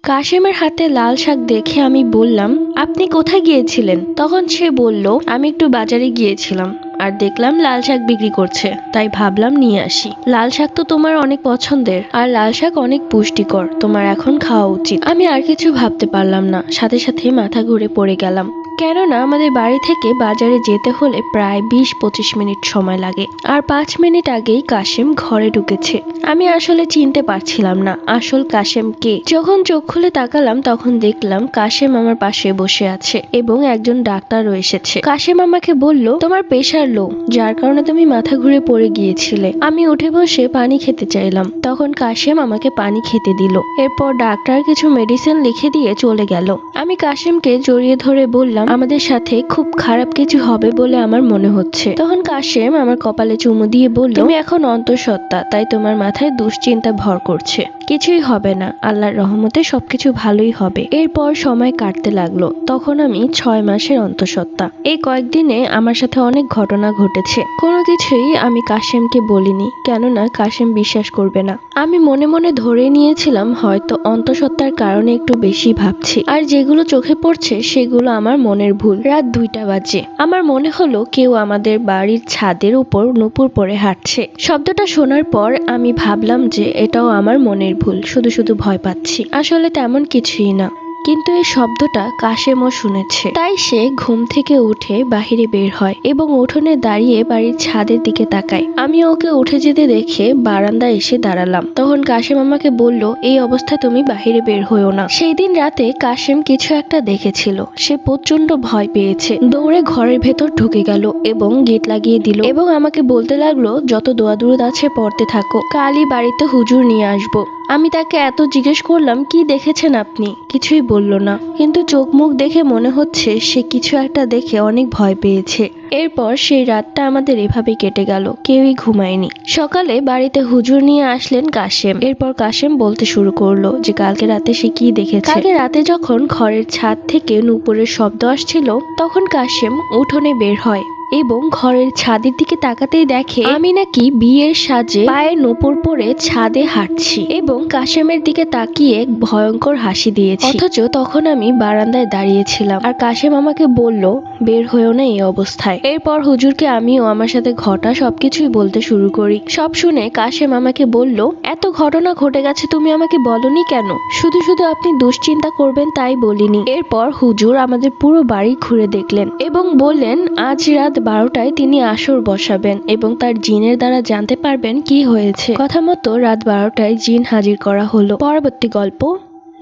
কাশেমের হাতে লাল শাক দেখে আমি বললাম, আপনি কোথায় গিয়েছিলেন? তখন সে বলল, আমি একটু বাজারে গিয়েছিলাম আর দেখলাম লাল শাক বিক্রি করছে, তাই ভাবলাম নিয়ে আসি। লাল শাক তো তোমার অনেক পছন্দের, আর লাল শাক অনেক পুষ্টিকর, তোমার এখন খাওয়া উচিত। আমি আর কিছু ভাবতে পারলাম না, সাথে সাথে মাথা ঘুরে পড়ে গেলাম। কেননা আমাদের বাড়ি থেকে বাজারে যেতে হলে প্রায় ২০-২৫ মিনিট সময় লাগে, আর ৫ মিনিট আগেই কাশেম ঘরে ঢুকেছে। আমি আসলে চিনতে পারছিলাম না আসল কাশেম কে। যখন চোখ খুলে তাকালাম তখন দেখলাম কাশেম আমার পাশে বসে আছে এবং একজন ডাক্তারও এসেছে। কাশেম আমাকে বলল, তোমার প্রেশার লো, যার কারণে তুমি মাথা ঘুরে পড়ে গিয়েছিলে। আমি উঠে বসে পানি খেতে চাইলাম, তখন কাশেম আমাকে পানি খেতে দিল। এরপর ডাক্তার কিছু মেডিসিন লিখে দিয়ে চলে গেল। আমি কাশেমকে জড়িয়ে ধরে বললাম, আমাদের সাথে খুব খারাপ কিছু হবে বলে আমার মনে হচ্ছে। তখন কাশেম আমার কপালে চুমু দিয়ে বলল, তুমি এখন অন্তঃসত্ত্বা, তাই তোমার মাথায় দুশ্চিন্তা ভর করছে। কিছুই হবে না, আল্লাহর রহমতে সবকিছু ভালোই হবে। এরপর সময় কাটতে লাগলো। তখন আমি 6 মাসের অন্তঃসত্ত্বা। এই কয়েকদিনে আমার সাথে অনেক ঘটনা ঘটেছে। কোনো কিছুই আমি কাশেমকে বলিনি, কেননা কাশেম বিশ্বাস করবে না। আমি মনে মনে ধরে নিয়েছিলাম হয়তো অন্তঃসত্ত্বার কারণে একটু বেশি ভাবছি, আর যেগুলো চোখে পড়ছে সেগুলো আমার মনের ভুল। রাত 2টা বাজে। আমার মনে হলো কেউ আমাদের বাড়ির ছাদের উপর নূপুর পরে হাঁটছে। শব্দটা শোনার পর আমি ভাবলাম যে এটাও আমার মনের ভুল, শুধু শুধু ভয় পাচ্ছি। আসলে তেমন কিছুই না, কিন্তু এই শব্দটা কাশেমও শুনেছে। তাই সে ঘুম থেকে উঠে বাহিরে বের হয় এবং উঠোনে দাঁড়িয়ে বাড়ির ছাদের দিকে তাকায়। আমি ওকে উঠে যেতে দেখে বারান্দায় এসে দাঁড়ালাম। তখন কাশেম আমাকে বলল, এই অবস্থায় তুমি বাহিরে বের হইও না। সেই দিন রাতে কাশেম কিছু একটা দেখেছিল। সে প্রচন্ড ভয় পেয়েছে, দৌড়ে ঘরের ভেতর ঢুকে গেল এবং গেট লাগিয়ে দিল এবং আমাকে বলতে লাগলো, যত দোয়া দুরুদ আছে পড়তে থাকো, কালই বাড়িতে হুজুর নিয়ে আসবো। আমি তাকে এত জিজ্ঞেস করলাম, কি দেখেছেন আপনি? কিছুই বলল না, কিন্তু চোখ মুখ দেখে মনে হচ্ছে সে কিছু একটা দেখে অনেক ভয় পেয়েছে। এরপর সেই রাতটা আমাদের এভাবে কেটে গেল, কেউই ঘুমায়নি। সকালে বাড়িতে হুজুর নিয়ে আসলেন কাশেম। এরপর কাশেম বলতে শুরু করলো যে কালকে রাতে সে কি দেখেছে। কালকে রাতে যখন ঘরের ছাদ থেকে নূপুরের শব্দ আসছিল, তখন কাশেম উঠোনে বের হয় এবং ঘরের ছাদের দিকে তাকাতেই দেখে আমি নাকি বিয়ের সাজে পায়ে নূপুর পরে ছাদে হাঁটছি এবং কাশেমের দিকে তাকিয়ে ভয়ঙ্কর হাসি দিয়েছি। অথচ তখন আমি বারান্দায় দাঁড়িয়েছিলাম, আর কাশেম আমাকে বলল, বের হয়েও না এই অবস্থায়। এরপর হুজুরকে আমিও আমার সাথে ঘটা সবকিছুই বলতে শুরু করি। সব শুনে কাশেম আমাকে বলল, এত ঘটনা ঘটে গেছে, তুমি আমাকে বলনি কেন? শুধু শুধু আপনি দুশ্চিন্তা করবেন তাই বলিনি। এরপর হুজুর আমাদের পুরো বাড়ি ঘুরে দেখলেন এবং বললেন, আজ রাত 12টায় তিনি আসর বসাবেন এবং তার জিনের দ্বারা জানতে পারবেন কি হয়েছে। কথা মতো রাত 12টায় জিন হাজির করা হলো। পরবর্তী গল্প।